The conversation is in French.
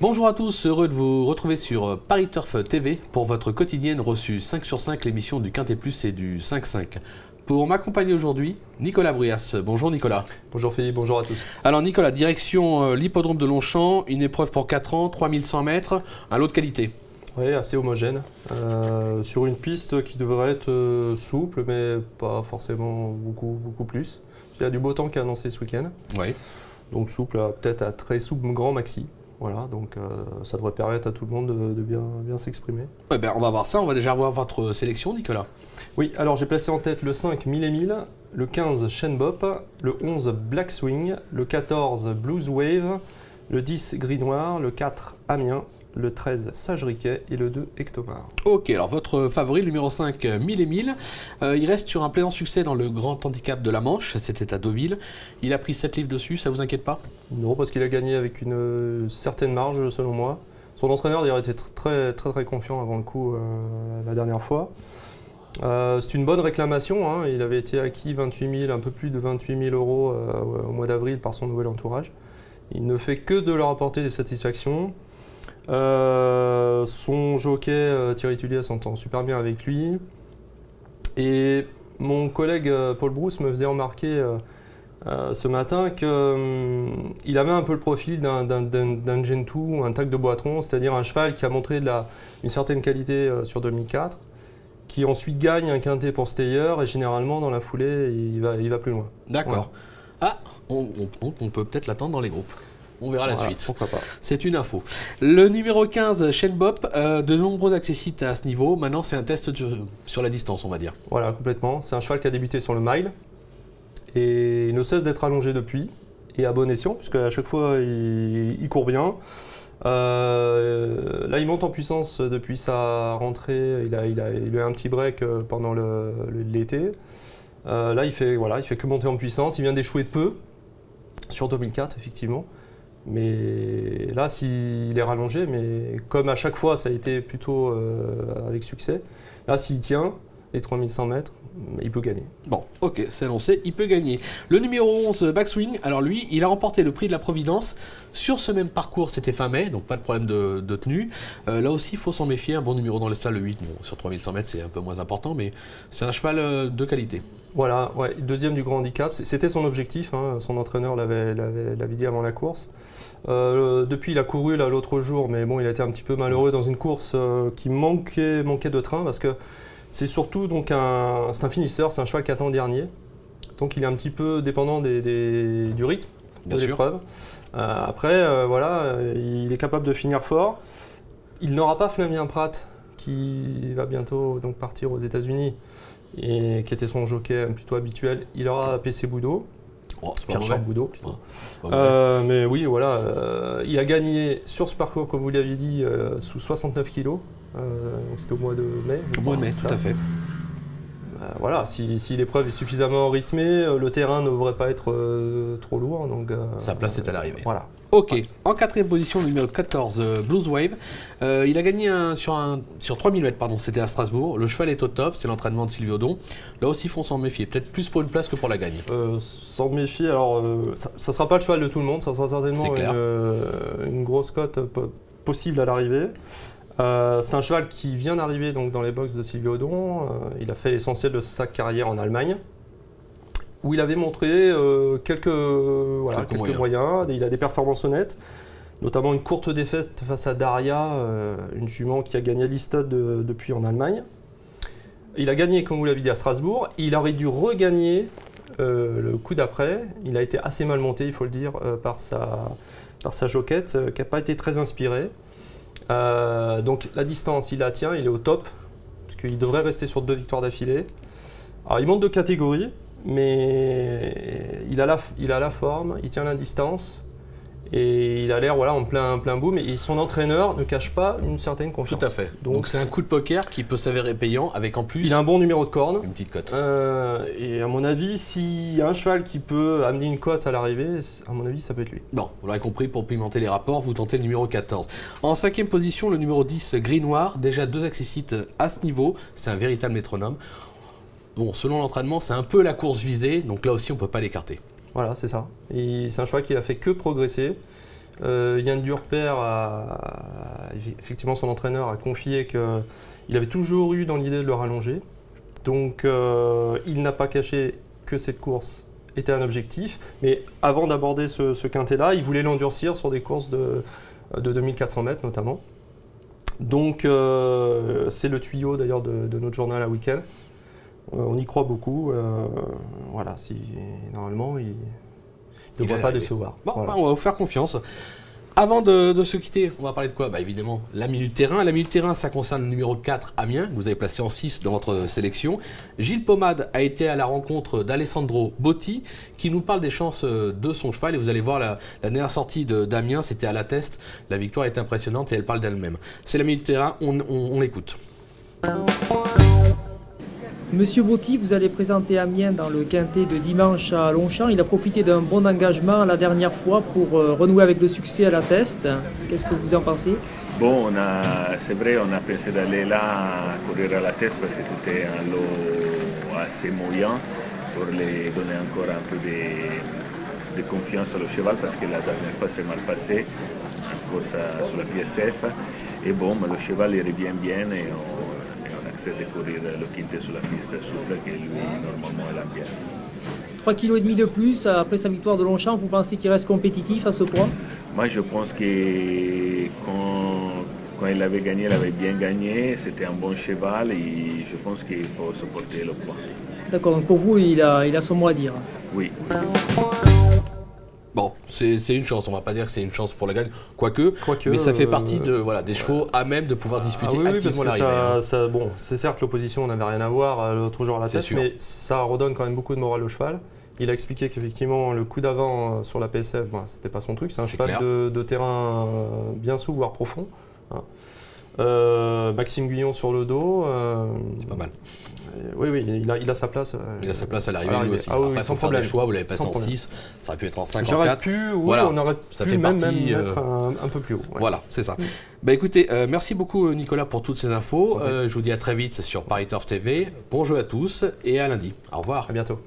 Bonjour à tous, heureux de vous retrouver sur Paris Turf TV pour votre quotidienne reçue 5 sur 5, l'émission du Quintet Plus et du 5-5. Pour m'accompagner aujourd'hui, Nicolas Brias. Bonjour Nicolas. Bonjour Philippe, bonjour à tous. Alors Nicolas, direction l'hippodrome de Longchamp, une épreuve pour 4 ans, 3100 mètres, un lot de qualité. Oui, assez homogène, sur une piste qui devrait être souple, mais pas forcément beaucoup plus. Il y a du beau temps qui est annoncé ce week-end, Oui. donc souple, peut-être à très souple grand maxi. Voilà, donc ça devrait permettre à tout le monde de bien s'exprimer. Ouais, ben, on va voir ça, on va déjà voir votre sélection Nicolas. Oui, alors j'ai placé en tête le 5 1000 et 1000, le 15 Shenbop, le 11 Black Swing, le 14 Blues Wave, le 10 Gris Noir, le 4 Amiens, le 13 Sage Riquet et le 2 Ectomar. Ok, alors votre favori, le numéro 5, 1000 et 1000, il reste sur un plaisant succès dans le grand handicap de la Manche, c'était à Deauville. Il a pris 7 livres dessus, ça vous inquiète pas? Non, parce qu'il a gagné avec une certaine marge selon moi. Son entraîneur d'ailleurs était très confiant avant le coup la dernière fois. C'est une bonne réclamation, hein. Il avait été acquis 28 000, un peu plus de 28 000 euros au mois d'avril par son nouvel entourage. Il ne fait que de leur apporter des satisfactions. Son jockey Thierry Tullier s'entend super bien avec lui. Et mon collègue Paul Brousse me faisait remarquer ce matin qu'il avait un peu le profil d'un Gentoo, un tac de Boitron, c'est-à-dire un cheval qui a montré une certaine qualité sur 2004, qui ensuite gagne un quintet pour Steyer et généralement dans la foulée il va plus loin. D'accord. Voilà. Ah, on peut peut-être l'attendre dans les groupes. On verra la suite. Pourquoi pas. C'est une info. Le numéro 15, Shenbop, de nombreux accessites à ce niveau. Maintenant, c'est un test sur la distance, on va dire. Voilà, complètement. C'est un cheval qui a débuté sur le mile et il ne cesse d'être allongé depuis et à bon escient, puisque à chaque fois, il court bien. Là, il monte en puissance depuis sa rentrée. Il a eu un petit break pendant l'été. Là, il fait que monter en puissance. Il vient d'échouer de peu sur 2004, effectivement. Mais là, s'il est rallongé, mais comme à chaque fois, ça a été plutôt avec succès, là, s'il tient les 3100 mètres, il peut gagner. Bon, ok, c'est annoncé, il peut gagner. Le numéro 11, Backswing, alors lui, il a remporté le prix de la Providence sur ce même parcours, c'était fin mai, donc pas de problème de tenue. Là aussi, il faut s'en méfier, un bon numéro dans le stade, le 8, bon, sur 3100 mètres, c'est un peu moins important, mais c'est un cheval de qualité. Voilà, ouais, deuxième du grand handicap, c'était son objectif, hein, son entraîneur l'avait dit avant la course. Depuis, il a couru là l'autre jour, mais bon, il a été un petit peu malheureux dans une course qui manquait de train, parce que c'est surtout donc c'est un finisseur, c'est un cheval qui attend dernier, donc il est un petit peu dépendant du rythme de l'épreuve. Après, voilà, il est capable de finir fort. Il n'aura pas Flavien Prat qui va bientôt donc partir aux États-Unis et qui était son jockey plutôt habituel. Il aura PC Boudot. Oh, Pierre-Charles Boudot. Oh, mais oui, voilà, il a gagné sur ce parcours, comme vous l'avez dit, sous 69 kg. C'était au mois de mai. Au mois de mai, tout à fait. Voilà, si l'épreuve est suffisamment rythmée, le terrain ne devrait pas être trop lourd. Donc, sa place est à l'arrivée. Voilà. Ok, en quatrième position, le numéro 14, Blues Wave. Il a gagné sur 3000 mètres, pardon, c'était à Strasbourg. Le cheval est au top, c'est l'entraînement de Sylvie Audon. Là aussi, il faut s'en méfier, peut-être plus pour une place que pour la gagne. S'en méfier, alors ça ne sera pas le cheval de tout le monde, ça sera certainement une grosse cote possible à l'arrivée. C'est un cheval qui vient d'arriver dans les box de Sylvie Audon. Il a fait l'essentiel de sa carrière en Allemagne, où il avait montré quelques moyens. Il a des performances honnêtes, notamment une courte défaite face à Daria, une jument qui a gagné l'Istad depuis en Allemagne. Il a gagné, comme vous l'avez dit, à Strasbourg. Il aurait dû regagner le coup d'après. Il a été assez mal monté, il faut le dire, par sa joquette, qui n'a pas été très inspirée. Donc la distance, il la tient, il est au top, parce qu'il devrait rester sur 2 victoires d'affilée. Alors il monte de catégorie, mais il a la forme, il tient la distance, et il a l'air en plein boom, et son entraîneur ne cache pas une certaine confiance. Tout à fait. Donc c'est un coup de poker qui peut s'avérer payant, avec en plus... Il a un bon numéro de corne. Une petite cote. Et à mon avis, s'il y a un cheval qui peut amener une cote à l'arrivée, à mon avis, ça peut être lui. Bon, vous l'aurez compris, pour pimenter les rapports, vous tentez le numéro 14. En cinquième position, le numéro 10, Gris Noir. Déjà 2 accessites à ce niveau, c'est un véritable métronome. Bon, selon l'entraînement, c'est un peu la course visée, donc là aussi, on ne peut pas l'écarter. Voilà, c'est ça. C'est un cheval qui n'a fait que progresser. Yann Durper, effectivement son entraîneur, a confié qu'il avait toujours eu dans l'idée de le rallonger. Donc il n'a pas caché que cette course était un objectif, mais avant d'aborder ce quintet-là, il voulait l'endurcir sur des courses de 2400 mètres notamment. Donc c'est le tuyau d'ailleurs de notre journal à week-end. On y croit beaucoup. Voilà, normalement il ne devrait pas décevoir. Bon, voilà. On va vous faire confiance. Avant de se quitter, on va parler de quoi? Évidemment, la minute terrain. La minute terrain, ça concerne le numéro 4, Amiens, que vous avez placé en 6 dans votre sélection. Gilles Pomade a été à la rencontre d'Alessandro Botti, qui nous parle des chances de son cheval. Et vous allez voir la dernière sortie d'Amiens, c'était à La Teste. La victoire est impressionnante et elle parle d'elle-même. C'est la minute terrain, on l'écoute. Monsieur Botti, vous allez présenter Amiens dans le quintet de dimanche à Longchamp. Il a profité d'un bon engagement la dernière fois pour renouer avec le succès à La Teste. Qu'est-ce que vous en pensez? Bon, c'est vrai, on a pensé d'aller là courir à La Teste parce que c'était un lot assez moyen pour les donner encore un peu de confiance au cheval parce que la dernière fois c'est mal passé, en course sur la PSF. Et bon, mais le cheval il revient bien et on essaie de courir le quintet sur la piste souple que lui normalement il aime bien. 3,5 kg de plus après sa victoire de Longchamp, vous pensez qu'il reste compétitif à ce point? Moi je pense que quand il avait gagné, il avait bien gagné, c'était un bon cheval et je pense qu'il peut supporter le poids. D'accord, donc pour vous il a son mot à dire? Oui. Bon, c'est une chance, on va pas dire que c'est une chance pour la gagne, quoique mais ça fait partie des chevaux à même de pouvoir disputer activement l'arrivée. Bon, c'est certes l'opposition n'avait rien à voir l'autre jour à La Teste, mais ça redonne quand même beaucoup de morale au cheval. Il a expliqué qu'effectivement le coup d'avant sur la PSF, c'était pas son truc, c'est un cheval de terrain bien souple, voire profond. Maxime Guyon sur le dos. C'est pas mal. Oui, il a sa place. Il a sa place à l'arrivée lui aussi. Ah, oui, après, sans faire problème. des choix, vous l'avez passé en 6, ça aurait pu être en 5, en 4. J'aurais pu, voilà, on aurait ça pu fait même partie, mettre un peu plus haut. Ouais. Voilà, c'est ça. Écoutez, merci beaucoup Nicolas pour toutes ces infos. Je vous dis à très vite sur Paris Turf TV. Bon jeu à tous et à lundi. Au revoir. À bientôt.